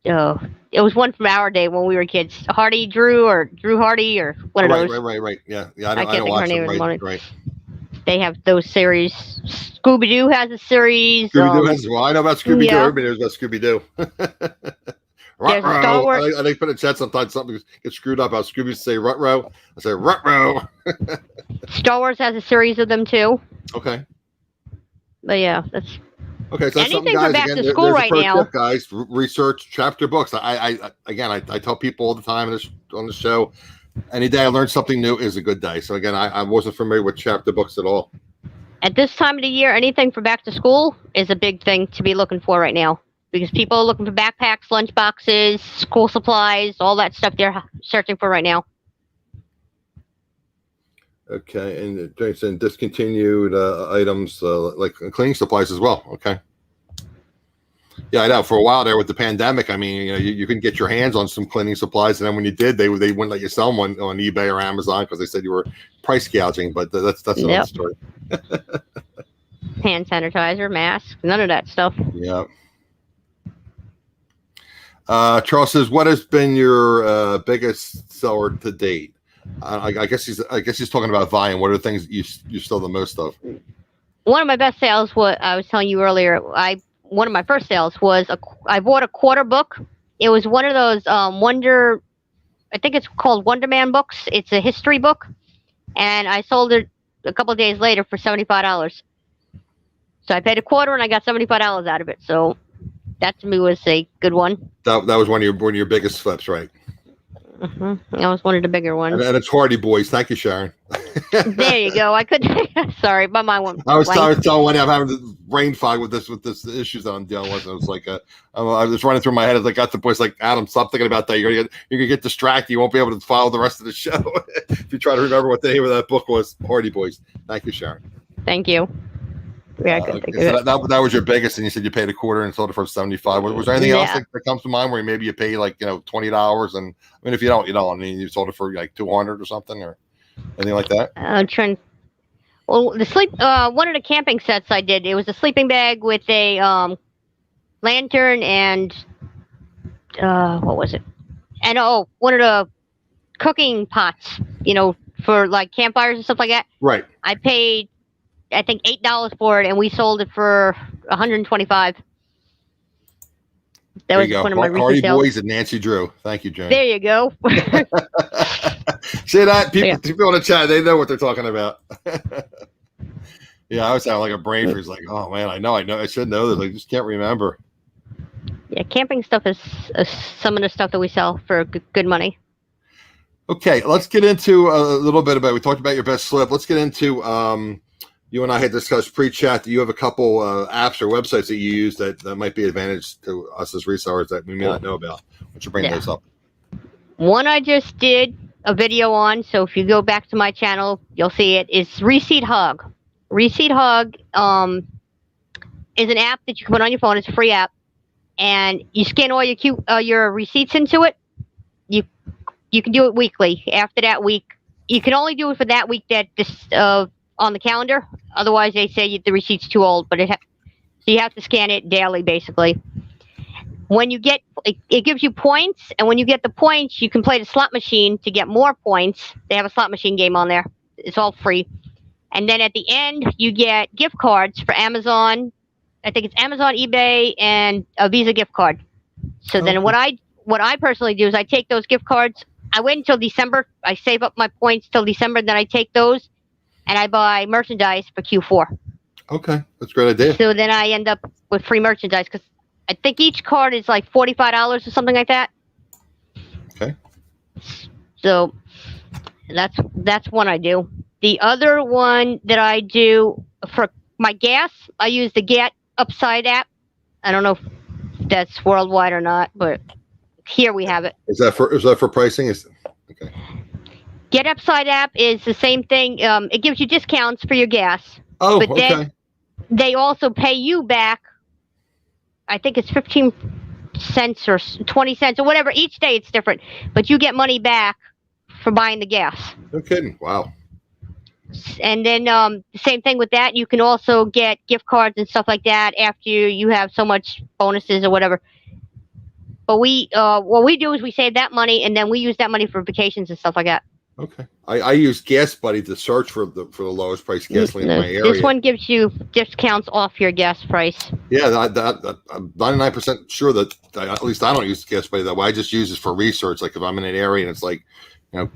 It was one from our day when we were kids. Hardy Drew or Drew Hardy or one of those. Right. Yeah. I can't think of her name. Right. They have those series. Scooby Doo has a series. Scooby Doo has. Well, I know about Scooby Doo. Yeah. Everybody knows about Scooby Doo. I think put in chat sometimes something gets screwed up. How Scooby say Rut-row. I say Rut-row. Star Wars has a series of them too. Okay. But yeah, that's okay. So that's anything for back to school right now, guys. Research chapter books. I tell people all the time on the show. Any day I learn something new is a good day. So again, I wasn't familiar with chapter books at all. At this time of the year, anything for back to school is a big thing to be looking for right now. Because people are looking for backpacks, lunch boxes, school supplies, all that stuff they're searching for right now. Okay, and Jason, discontinued items like cleaning supplies as well. Okay. Yeah, I know. For a while there with the pandemic, I mean, you couldn't get your hands on some cleaning supplies, and then when you did, they wouldn't let you sell them on eBay or Amazon because they said you were price gouging. But that's another story. Hand sanitizer, mask, none of that stuff. Yeah. Charles says, "What has been your biggest seller to date?" I guess he's talking about volume. What are the things that you sell the most of? One of my best sales, what I was telling you earlier, one of my first sales was I bought a quarter book. It was one of those I think it's called Wonder Man books. It's a history book, and I sold it a couple of days later for $75. So I paid a quarter and I got $75 out of it. So that to me was a good one. That was one of your biggest flips, right? Mm-hmm. That was one of the bigger ones. And it's Hardy Boys. Thank you, Sharon. There you go. I couldn't. Sorry, my mind went. I was telling Wendy I'm having the brain fog with this issues that I'm dealing with. It was like I was running through my head as I got to the voice like, Adam, stop thinking about that. You're gonna get distracted. You won't be able to follow the rest of the show if you try to remember what the name of that book was. Hardy Boys. Thank you, Sharon. Thank you. Yeah, I couldn't think of it. That was your biggest, and you said you paid a quarter and sold it for $75. Was there anything else that comes to mind where maybe you pay like $20? And I mean, if you don't, you don't. I mean, you sold it for like $200 or something, or anything like that. I'm trying. Well, one of the camping sets I did, it was a sleeping bag with a lantern and what was it? And one of the cooking pots, for like campfires and stuff like that. Right. I paid, I think, $8 for it, and we sold it for $125. That was one of my recent Hardy sales. Boys and Nancy Drew. Thank you, Jen. There you go. See that? People in the chat, they know what they're talking about. Yeah, I was having like a brain freeze, like, oh man, I know, I should know this. I just can't remember. Yeah, camping stuff is some of the stuff that we sell for good money. Okay, let's get into a little bit about. We talked about your best slip. Let's get into You and I had discussed pre-chat that you have a couple apps or websites that you use that might be advantage to us as resellers that we may not know about. Why don't you bring those up? One I just did a video on, so if you go back to my channel, you'll see it, is Receipt Hug. Receipt Hug is an app that you can put on your phone. It's a free app. And you scan all your receipts into it. You can do it weekly. After that week, you can only do it for that week that on the calendar. Otherwise, they say the receipt's too old. But so you have to scan it daily, basically. When you get it gives you points, and when you get the points, you can play the slot machine to get more points. They have a slot machine game on there. It's all free. And then at the end, you get gift cards for Amazon. I think it's Amazon, eBay, and a Visa gift card. So then what I personally do is I take those gift cards. I wait until December. I save up my points till December. Then I take those and I buy merchandise for Q4. Okay, that's a great idea. So then I end up with free merchandise because I think each card is like $45 or something like that. Okay. So that's one I do. The other one that I do for my gas, I use the Get Upside app. I don't know if that's worldwide or not, but here we have it. Is that for pricing? Okay. Get Upside app is the same thing. It gives you discounts for your gas. Oh, but okay. Then they also pay you back. I think it's 15 cents or 20 cents or whatever. Each day it's different, but you get money back for buying the gas. No kidding. Wow. And then the same thing with that. You can also get gift cards and stuff like that after you have so much bonuses or whatever. But what we do is we save that money and then we use that money for vacations and stuff like that. Okay. I use Gas Buddy to search for the lowest price gasoline in my area. This one gives you discounts off your gas price. Yeah, I'm 99% sure that at least I don't use Gas Buddy that way. I just use it for research. Like if I'm in an area and it's like,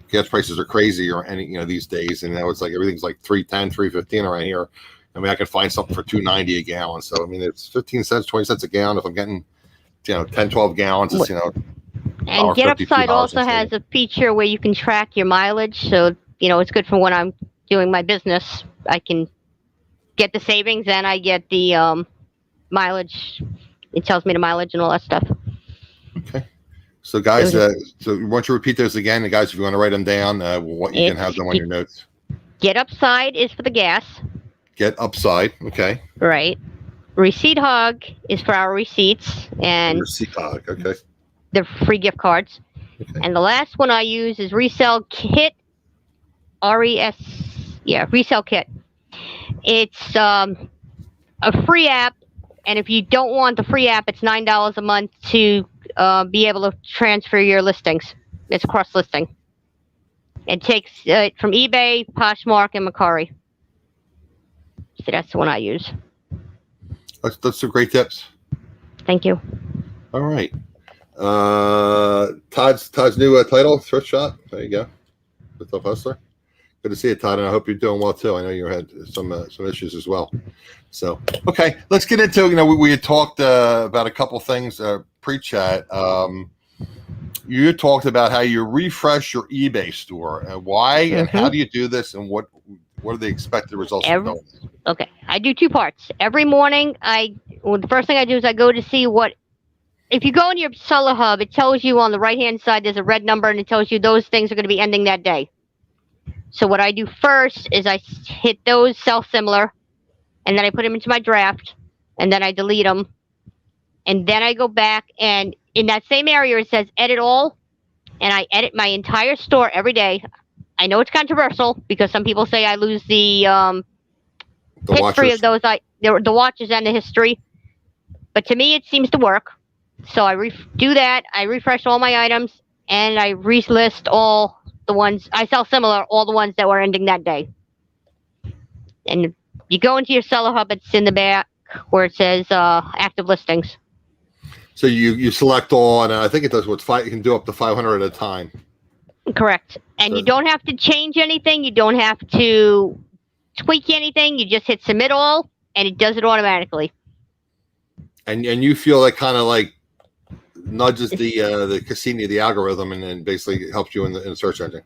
gas prices are crazy or these days, and it's like everything's like $3.10, $3.15 around here. I mean, I can find something for $2.90 a gallon. So I mean, it's 15 cents, 20 cents a gallon. If I'm getting 10, 12 gallons, it's And Get Upside also has a feature where you can track your mileage. So it's good for when I'm doing my business. I can get the savings and I get the mileage. It tells me the mileage and all that stuff. Okay. So guys, so why don't you repeat those again? And guys, if you want to write them down, you can have them on your notes. Get Upside is for the gas. Get Upside, okay. Right. Receipt Hug is for our receipts. And Receipt Hug, okay. The free gift cards. Okay. And the last one I use is Resell Kit. Resell Kit. It's a free app. And if you don't want the free app, it's $9 a month to be able to transfer your listings. It's cross-listing. It takes it from eBay, Poshmark, and Mercari. So that's the one I use. That's some great tips. Thank you. All right. Todd's new title, Thrift Shop. There you go. The Top Hustler. Good to see you, Todd, and I hope you're doing well too. I know you had some issues as well. So, okay, let's get into, we had talked about a couple things pre-chat. You talked about how you refresh your eBay store and why and how do you do this and what are the expected results from doing this? Okay, I do two parts. Every morning, the first thing I do is I go to see if you go in your Seller Hub, it tells you on the right-hand side, there's a red number and it tells you those things are going to be ending that day. So what I do first is I hit those sell similar, and then I put them into my draft, and then I delete them. And then I go back, and in that same area, it says edit all, and I edit my entire store every day. I know it's controversial because some people say I lose the history of those, the watches and the history. But to me, it seems to work. So I do that. I refresh all my items, and I relist all the ones I sell similar, all the ones that were ending that day. And you go into your Seller Hub, it's in the back where it says active listings. So you select all, and I think it does you can do up to 500 at a time. Correct. And you don't have to change anything. You don't have to tweak anything. You just hit submit all, and it does it automatically. And you feel that kind of like nudges the Cassini, the algorithm, and then basically helps you in the search engine.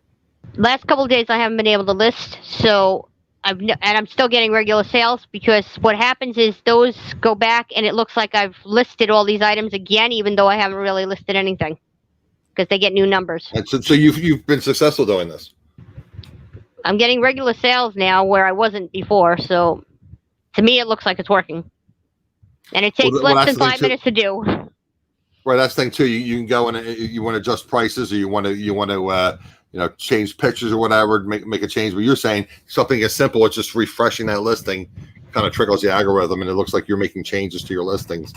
Last couple of days, I haven't been able to list, so I'm still getting regular sales, because what happens is those go back and it looks like I've listed all these items again, even though I haven't really listed anything, because they get new numbers. And so you've been successful doing this. I'm getting regular sales now where I wasn't before. So to me, it looks like it's working, and it takes less than 5 minutes to do. Right, that's the thing too. You can go and you want to adjust prices, or you want to change pictures or whatever, make a change. But you're saying something as simple as just refreshing that listing kind of triggers the algorithm, and it looks like you're making changes to your listings.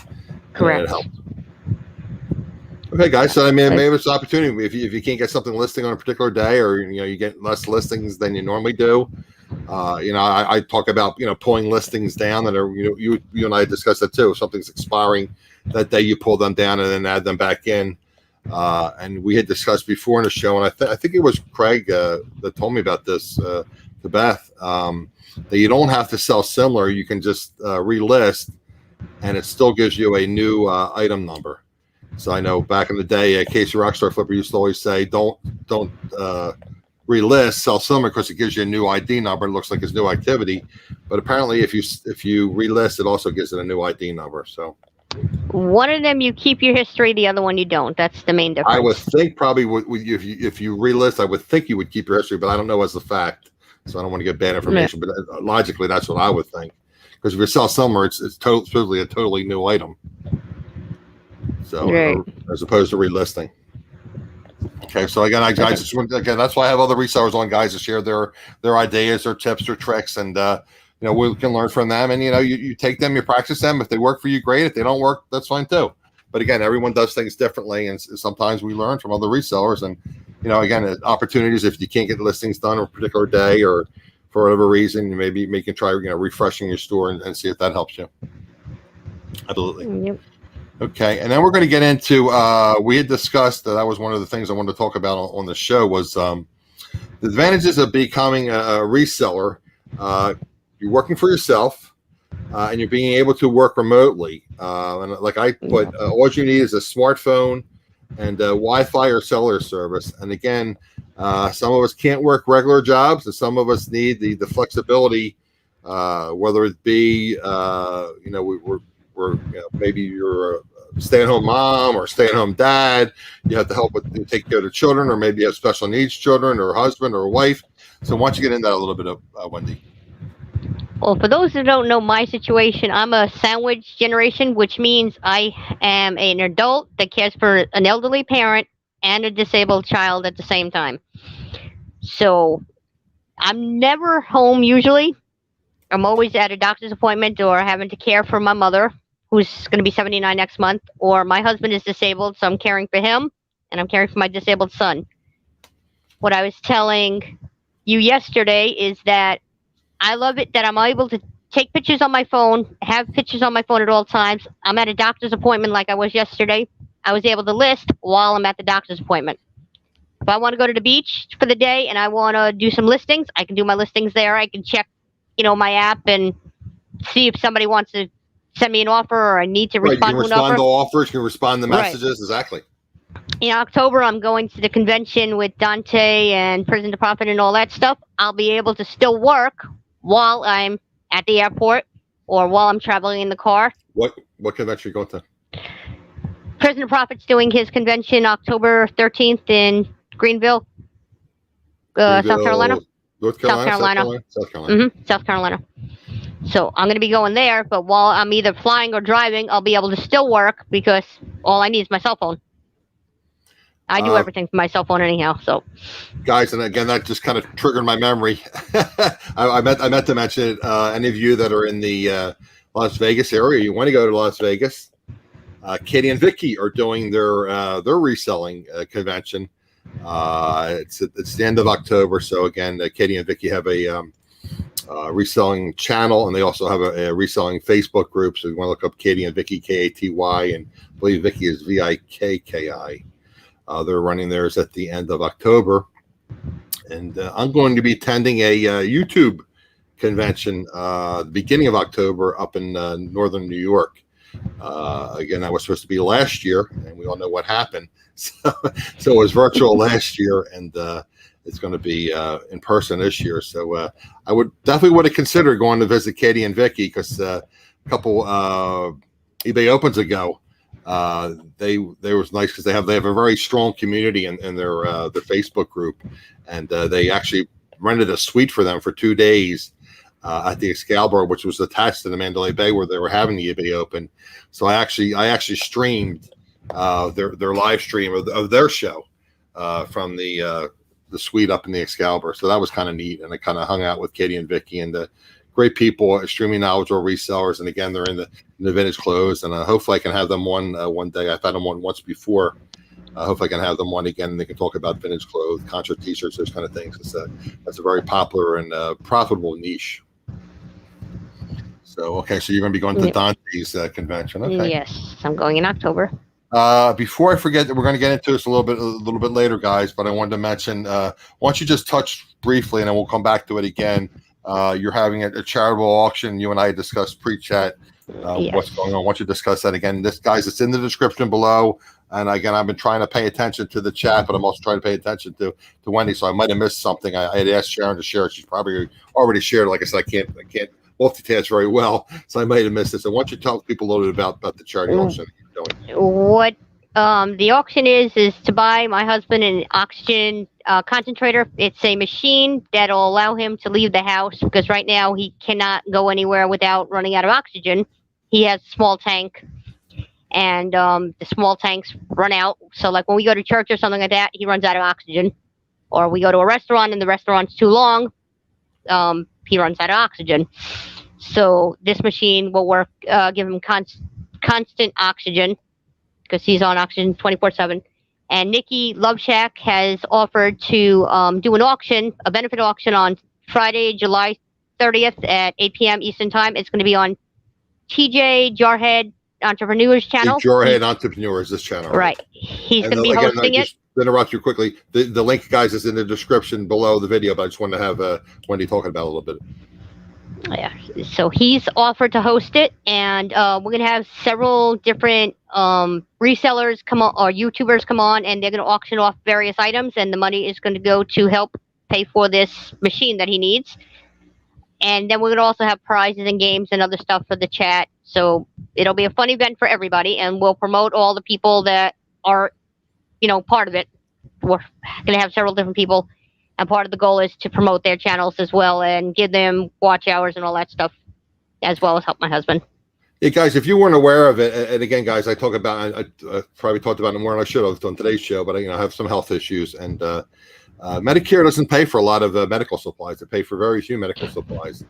Correct. It helps. Okay, guys. So I mean, maybe it's an opportunity if you can't get something listing on a particular day, or you get less listings than you normally do. I talk about pulling listings down that are you and I discussed that too. If something's expiring that day, you pull them down and then add them back in. And we had discussed before in the show, and I think it was Craig that told me about this to Beth, that you don't have to sell similar. You can just relist, and it still gives you a new item number. So I know back in the day, Casey Rockstar Flipper used to always say, don't relist, sell similar, because it gives you a new ID number. It looks like it's new activity, but apparently if you relist, it also gives it a new ID number. So one of them you keep your history, the other one you don't. That's the main difference. I would think probably if you relist, I would think you would keep your history, but I don't know as a fact, so I don't want to get bad information. Yeah. But logically, that's what I would think, because if you sell somewhere, it's supposedly a totally new item. So right. As opposed to relisting. Okay, so again, that's why I have other resellers on, guys, to share their ideas, their tips, their tricks, and we can learn from them. And you take them, you practice them. If they work for you, great. If they don't work, that's fine too. But again, everyone does things differently, and sometimes we learn from other resellers. And again, opportunities, if you can't get listings done on a particular day or for whatever reason, maybe you can try refreshing your store and see if that helps you. Absolutely. Yep. Okay, and then we're going to get into, we had discussed that was one of the things I wanted to talk about on the show was the advantages of becoming a reseller. You're working for yourself, and you're being able to work remotely. And like I put, all you need is a smartphone and Wi-Fi or cellular service. And again, some of us can't work regular jobs, and some of us need the flexibility, whether it be, maybe you're a stay-at-home mom or stay-at-home dad. You have to help with take care of the children, or maybe you have special needs children, or a husband or a wife. So why don't you get into that a little bit, Wendy? Well, for those who don't know my situation, I'm a sandwich generation, which means I am an adult that cares for an elderly parent and a disabled child at the same time. So I'm never home usually. I'm always at a doctor's appointment or having to care for my mother, who's going to be 79 next month, or my husband is disabled, so I'm caring for him, and I'm caring for my disabled son. What I was telling you yesterday is that I love it that I'm able to take pictures on my phone, have pictures on my phone at all times. I'm at a doctor's appointment like I was yesterday. I was able to list while I'm at the doctor's appointment. If I want to go to the beach for the day and I want to do some listings, I can do my listings there. I can check, my app and see if somebody wants to send me an offer, or I need to respond to an offer. You can respond to offers, you can respond to messages, right. Exactly. In October, I'm going to the convention with Dante and Prison to Profit and all that stuff. I'll be able to still work while I'm at the airport or while I'm traveling in the car. What convention are you going to? Prison to Profit's doing his convention October 13th in Greenville, South Carolina. North Carolina? South Carolina. Mm-hmm, South Carolina. So I'm going to be going there, but while I'm either flying or driving, I'll be able to still work because all I need is my cell phone. I do everything from my cell phone anyhow. So, guys, and again, that just kind of triggered my memory. I meant to mention it. Any of you that are in the Las Vegas area, you want to go to Las Vegas, Katie and Vicky are doing their reselling convention. It's the end of October. So again, Katie and Vicky have a reselling channel, and they also have a reselling Facebook group. So you want to look up Katie and Vicky, Katy, and I believe Vicky is Vikki. They're running theirs at the end of October, and I'm going to be attending a YouTube convention the beginning of October up in northern New York. Again, that was supposed to be last year, and we all know what happened. So it was virtual last year, and it's going to be in person this year. So I would have considered going to visit Katie and Vicky, because a couple eBay Opens ago, they was nice because they have a very strong community in their Facebook group, and they actually rented a suite for them for 2 days at the Excalibur, which was attached to the Mandalay Bay where they were having the eBay Open. So I actually streamed their live stream of their show from the suite up in the Excalibur. So that was kind of neat, and I kind of hung out with Katie and Vicky, and great people, extremely knowledgeable resellers, and again, they're in the vintage clothes, and hopefully I can have them one day. I've had them on once before. Hopefully I can have them one again, and they can talk about vintage clothes, concert t-shirts, those kind of things. That's a very popular and profitable niche. So, okay, so you're going to be going to Dante's convention. Okay. Yes, I'm going in October. Before I forget, we're going to get into this a little bit later, guys, but I wanted to mention, why don't you just touch briefly, and then we'll come back to it again. You're having a charitable auction. You and I discussed pre-chat what's going on. Why don't you discuss that again? This, guys, it's in the description below. And again, I've been trying to pay attention to the chat, but I'm also trying to pay attention to Wendy. So I might have missed something. I had asked Sharon to share it. She's probably already shared. Like I said, I can't multitask very well, so I might have missed it. So why don't you tell people a little bit about the charity auction that you're doing? What the auction is to buy my husband an oxygen concentrator. It's a machine that'll allow him to leave the house, because right now he cannot go anywhere without running out of oxygen. He has a small tank, and the small tanks run out. So like when we go to church or something like that, he runs out of oxygen. Or we go to a restaurant and the restaurant's too long, he runs out of oxygen. So this machine will work, give him constant oxygen, because he's on oxygen 24/7. And Nikki Love Shack has offered to do an auction, a benefit auction, on Friday, July 30th at 8 p.m. Eastern Time. It's going to be on TJ Jarhead Entrepreneurs channel. Jarhead Entrepreneurs, this channel. Right. He's going to be hosting it. To interrupt you quickly, the link, guys, is in the description below the video, but I just wanted to have Wendy talking about it a little bit. Yeah, so he's offered to host it, and we're going to have several different resellers come on, or YouTubers come on, and they're going to auction off various items, and the money is going to go to help pay for this machine that he needs. And then we're going to also have prizes and games and other stuff for the chat. So it'll be a fun event for everybody, and we'll promote all the people that are, part of it. We're going to have several different people. And part of the goal is to promote their channels as well and give them watch hours and all that stuff, as well as help my husband. Hey, guys, if you weren't aware of it, and again, guys, I probably talked about it more than I should have on today's show, but I have some health issues, and Medicare doesn't pay for a lot of medical supplies. They pay for very few medical supplies.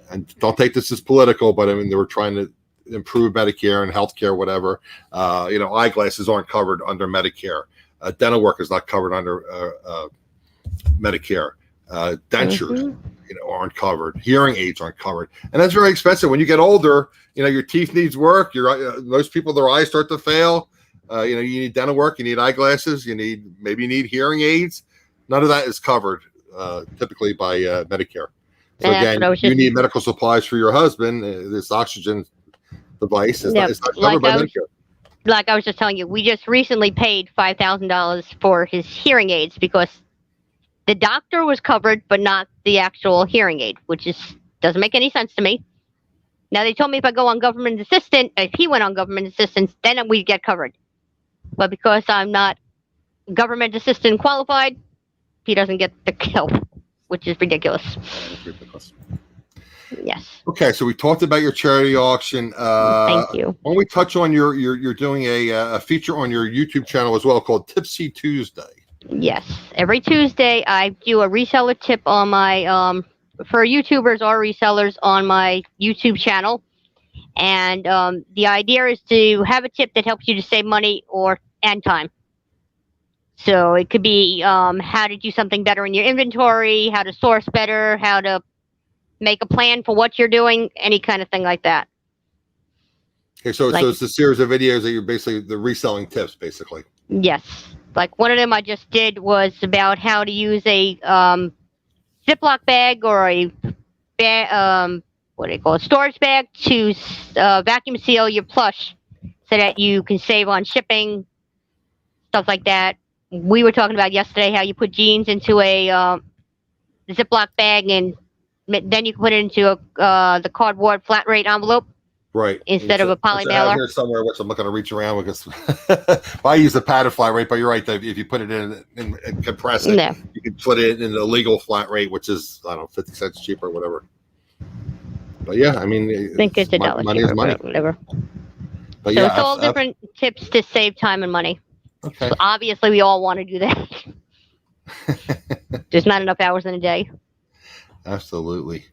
And don't take this as political, but I mean, they were trying to improve Medicare and healthcare, whatever. Eyeglasses aren't covered under Medicare. Dental work is not covered under Medicare. Dentures, aren't covered. Hearing aids aren't covered, and that's very expensive. When you get older, your teeth needs work. Most people, their eyes start to fail. You need dental work. You need eyeglasses. You need hearing aids. None of that is covered typically by Medicare. So again, you need medical supplies for your husband. This oxygen device is not covered by Medicare. Like I was just telling you, we just recently paid $5,000 for his hearing aids, because the doctor was covered, but not the actual hearing aid, which doesn't make any sense to me. Now, they told me if I go on government assistance, if he went on government assistance, then we'd get covered. But because I'm not government assistant qualified, he doesn't get the help, which is ridiculous. Yes. Okay, so we talked about your charity auction. Thank you. Why don't we touch on you're doing a feature on your YouTube channel as well called Tipsy Tuesday? Yes. Every Tuesday I do a reseller tip on my for YouTubers or resellers on my YouTube channel. And the idea is to have a tip that helps you to save money and time. So it could be how to do something better in your inventory, how to source better, how to make a plan for what you're doing, any kind of thing like that. Okay, so it's a series of videos that you're basically the reselling tips, basically. Yes. Like one of them I just did was about how to use a Ziploc bag or a storage bag to vacuum seal your plush so that you can save on shipping, stuff like that. we were talking about yesterday how you put jeans into a Ziploc bag, and then you can put it into the cardboard flat rate envelope. Right. Instead of a poly I have mailer. here somewhere, which I'm not going to reach around because I use the padded flat rate, but you're right. If you put it in and compress it, you can put it in the legal flat rate, which is, I don't know, 50 cents cheaper or whatever. But yeah, I mean, I think it's $1 money cheaper, is money. whatever. But so yeah, it's all different tips to save time and money. Okay. So obviously, we all want to do that. There's not enough hours in a day. Absolutely.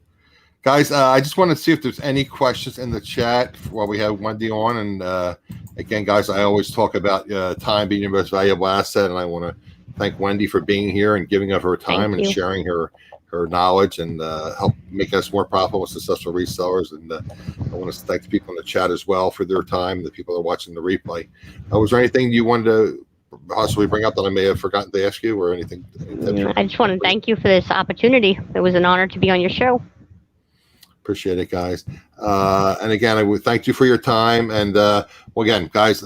Guys, I just want to see if there's any questions in the chat while we have Wendy on. And again, guys, I always talk about time being your most valuable asset. And I want to thank Wendy for being here and giving up her time and sharing her knowledge and help make us more profitable and successful resellers. And I want to thank the people in the chat as well for their time, the people that are watching the replay. Was there anything you wanted to possibly bring up that I may have forgotten to ask you or anything? I just want to thank you for this opportunity. It was an honor to be on your show. Appreciate it, guys. And again, I would thank you for your time. And well, again, guys,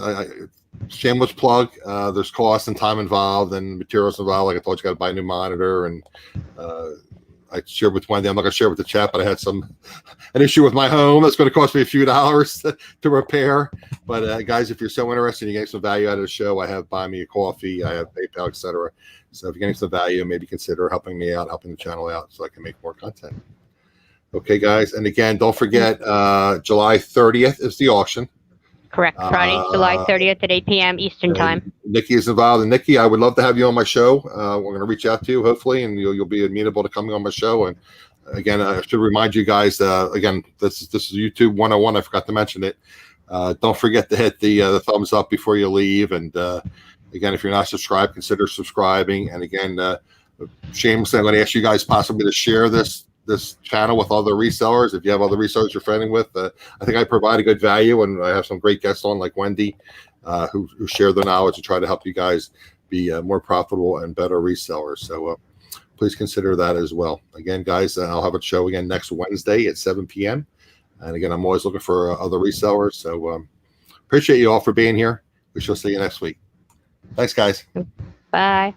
shameless plug. There's cost and time involved and materials involved. Like I told you, got to buy a new monitor. And I shared with Wendy. I'm not going to share with the chat, but I had an issue with my home that's going to cost me a few dollars to repair. But guys, if you're so interested in getting some value out of the show, I have Buy Me a Coffee, I have PayPal, etc. So if you're getting some value, maybe consider helping me out, helping the channel out, so I can make more content. Okay, guys. And again, don't forget, July 30th is the auction. Correct. Friday, July 30th at 8 p.m. Eastern time. Nikki is involved. And Nikki, I would love to have you on my show. We're going to reach out to you, hopefully, and you'll be amenable to coming on my show. And again, I should remind you guys, again, this is YouTube 101. I forgot to mention it. Don't forget to hit the thumbs up before you leave. And again, if you're not subscribed, consider subscribing. And again, shamelessly, I'm going to ask you guys possibly to share this channel with other resellers. If you have other resellers you're friending with, I think I provide a good value, and I have some great guests on like Wendy who share their knowledge and try to help you guys be more profitable and better resellers. So please consider that as well. Again, guys, I'll have a show again next Wednesday at 7 p.m. And again, I'm always looking for other resellers. So appreciate you all for being here. We shall see you next week. Thanks, guys. Bye.